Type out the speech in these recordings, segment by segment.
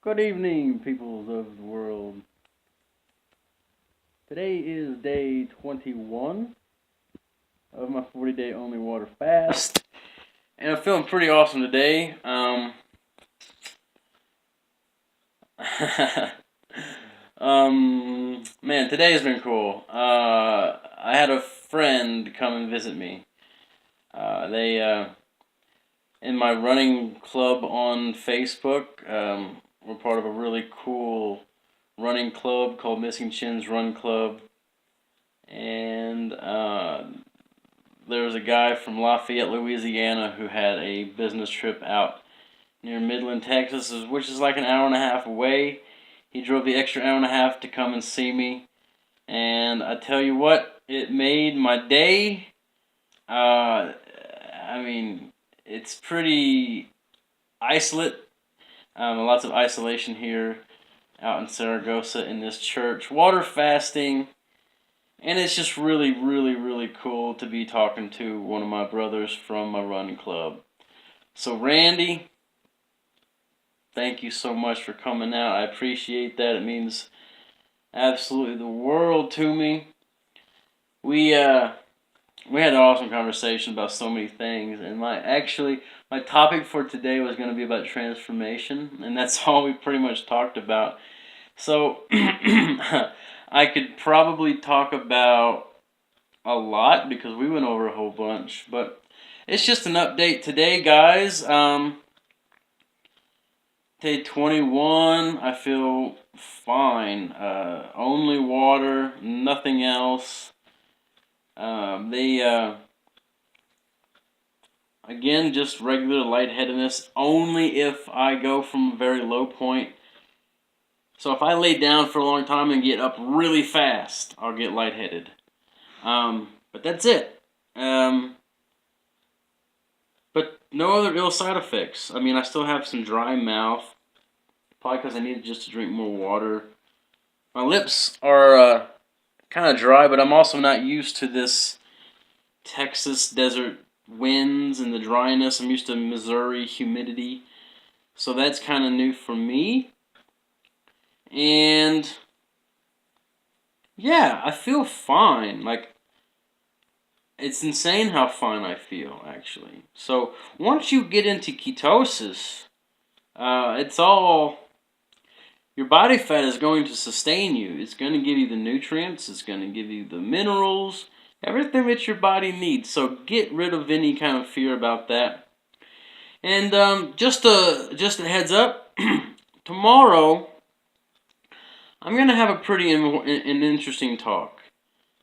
Good evening, peoples of the world. Today is day 21 of my 40-day only water fast, and I'm feeling pretty awesome today. Man, today has been cool. I had a friend come and visit me. They in my running club on Facebook. We're part of a really cool running club called Missing Chins Run Club, and there was a guy from Lafayette, Louisiana, who had a business trip out near Midland, Texas, which is like an hour and a half away. He drove the extra hour and a half to come and see me, and I tell you what, it made my day. I mean, it's pretty isolate. Lots of isolation here out in Saragossa in this church. Water fasting. And it's just really, really, really cool to be talking to one of my brothers from my running club. So, Randy, thank you so much for coming out. I appreciate that. It means absolutely the world to me. We had an awesome conversation about so many things, and my topic for today was going to be about transformation, and that's all we pretty much talked about. So, I could probably talk about a lot because we went over a whole bunch, but it's just an update today, guys. Day 21, I feel fine. Only water, nothing else. Again, just regular lightheadedness, only if I go from a very low point. So if I lay down for a long time and get up really fast, I'll get lightheaded. But that's it. But no other ill side effects. I mean, I still have some dry mouth, probably because I needed just to drink more water. My lips are kind of dry, but I'm also not used to this Texas desert winds and the dryness. I'm used to Missouri humidity, so that's kind of new for me. And yeah, I feel fine. Like, it's insane how fine I feel, actually. So once you get into ketosis, it's all, your body fat is going to sustain you. It's going to give you the nutrients. It's going to give you the minerals, everything that your body needs. So get rid of any kind of fear about that. And just a heads up, tomorrow I'm going to have a pretty an interesting talk.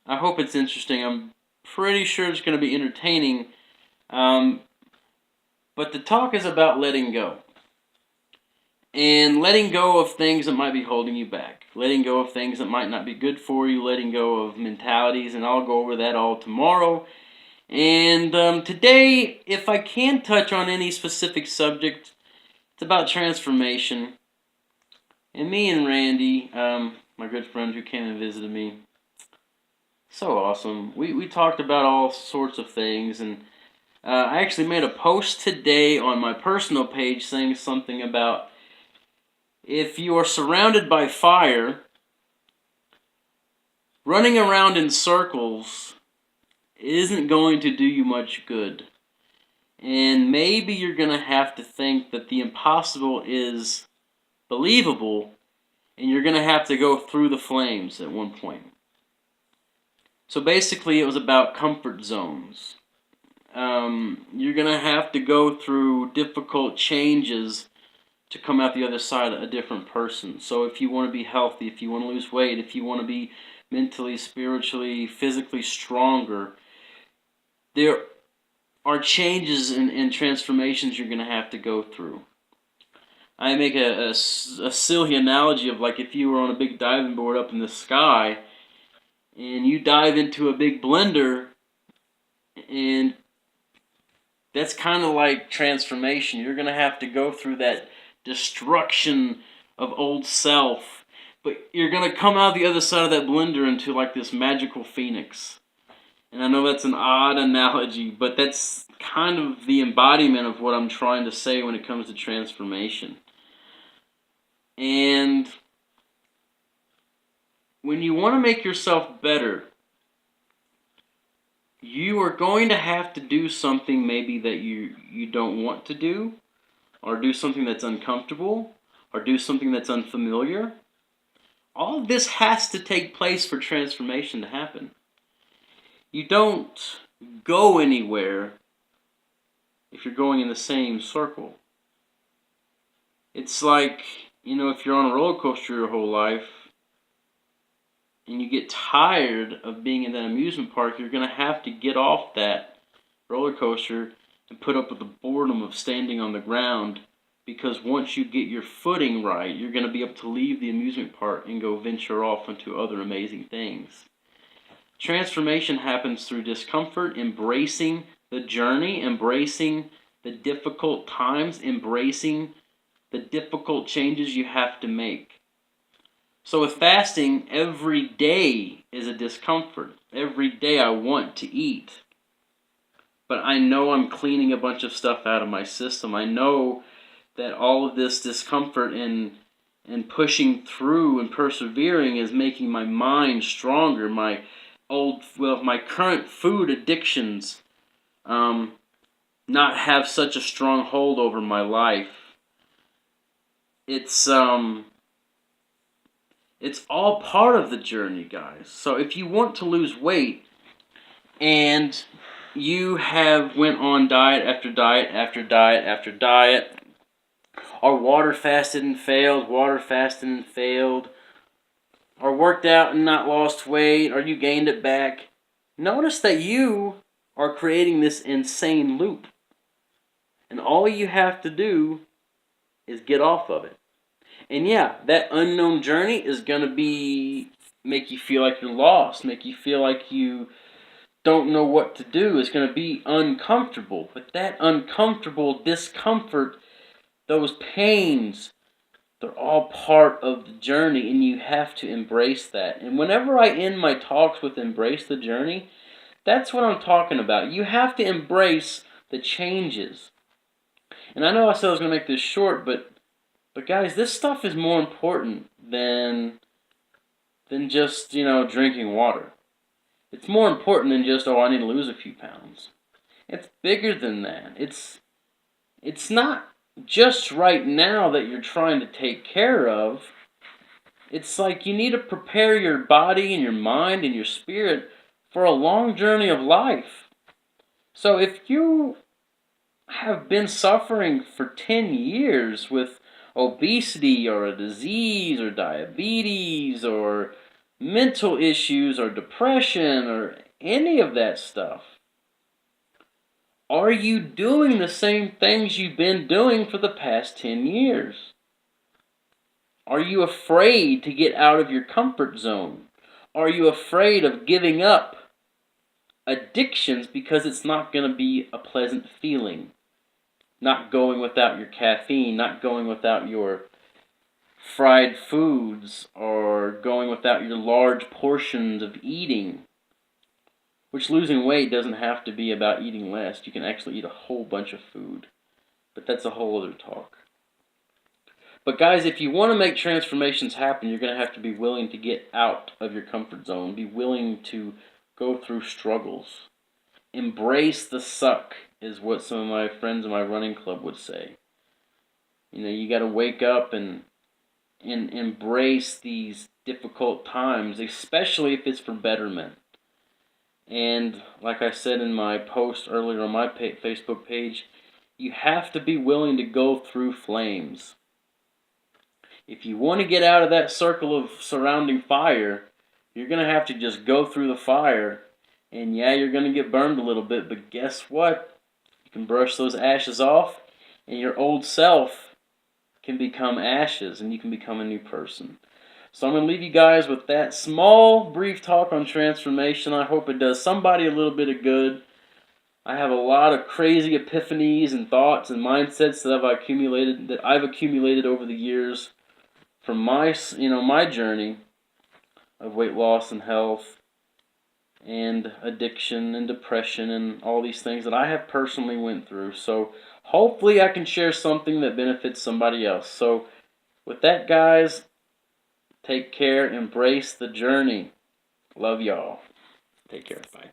I hope it's interesting. I'm pretty sure it's going to be entertaining. But the talk is about letting go. And letting go of things that might be holding you back. Letting go of things that might not be good for you. Letting go of mentalities. And I'll go over that all tomorrow. And today, if I can touch on any specific subject, it's about transformation. And me and Randy, my good friend who came and visited me, so awesome. We talked about all sorts of things. And I actually made a post today on my personal page saying something about, if you are surrounded by fire, running around in circles isn't going to do you much good. And maybe you're going to have to think that the impossible is believable, and you're going to have to go through the flames at one point. So basically, it was about comfort zones. You're going to have to go through difficult changes to come out the other side a different person. So if you want to be healthy, if you want to lose weight, if you want to be mentally, spiritually, physically stronger, there are changes and transformations you're going to have to go through. I make a silly analogy of, like, if you were on a big diving board up in the sky and you dive into a big blender, and that's kind of like transformation. You're going to have to go through that destruction of old self, but you're going to come out the other side of that blender into like this magical phoenix. And I know that's an odd analogy, but that's kind of the embodiment of what I'm trying to say when it comes to transformation. And when you want to make yourself better, you are going to have to do something maybe that you don't want to do, or do something that's uncomfortable, or do something that's unfamiliar. All of this has to take place for transformation to happen. You don't go anywhere if you're going in the same circle. It's like, if you're on a roller coaster your whole life and you get tired of being in that amusement park, you're going to have to get off that roller coaster and put up with the boredom of standing on the ground, because once you get your footing right, you're going to be able to leave the amusement park and go venture off into other amazing things. Transformation happens through discomfort, embracing the journey, embracing the difficult times, embracing the difficult changes you have to make. So with fasting, every day is a discomfort. Every day I want to eat, but I know I'm cleaning a bunch of stuff out of my system. I know that all of this discomfort and pushing through and persevering is making my mind stronger. My current food addictions not have such a strong hold over my life. It's all part of the journey, guys. So if you want to lose weight and you have went on diet after diet after diet after diet, or water fasted and failed, or worked out and not lost weight, or you gained it back, notice that you are creating this insane loop. And all you have to do is get off of it. And yeah, that unknown journey is going to make you feel like you're lost, make you feel like you don't know what to do. It's going to be uncomfortable. But that uncomfortable discomfort, those pains, they're all part of the journey, and you have to embrace that. And whenever I end my talks with embrace the journey, that's what I'm talking about. You have to embrace the changes. And I know I said I was going to make this short, but guys, this stuff is more important than just, drinking water. It's more important than just, I need to lose a few pounds. It's bigger than that. It's not just right now that you're trying to take care of. It's like you need to prepare your body and your mind and your spirit for a long journey of life. So if you have been suffering for 10 years with obesity or a disease or diabetes or mental issues or depression or any of that stuff, are you doing the same things you've been doing for the past 10 years? Are you afraid to get out of your comfort zone? Are you afraid of giving up addictions because it's not going to be a pleasant feeling? Not going without your caffeine, not going without your fried foods, or going without your large portions of eating. Which losing weight doesn't have to be about eating less. You can actually eat a whole bunch of food. But that's a whole other talk. But guys, if you want to make transformations happen, you're going to have to be willing to get out of your comfort zone. Be willing to go through struggles. Embrace the suck is what some of my friends in my running club would say. You got to wake up and embrace these difficult times, especially if it's for betterment. And like I said in my post earlier on my Facebook page, you have to be willing to go through flames. If you want to get out of that circle of surrounding fire, you're going to have to just go through the fire. And yeah, you're going to get burned a little bit, but guess what? You can brush those ashes off, and your old self can become ashes, and you can become a new person. So I'm going to leave you guys with that small, brief talk on transformation. I hope it does somebody a little bit of good. I have a lot of crazy epiphanies and thoughts and mindsets that I've accumulated over the years from my journey of weight loss and health and addiction and depression and all these things that I have personally went through. So hopefully I can share something that benefits somebody else. So With that, guys, take care. Embrace the journey. Love y'all. Take care. Bye.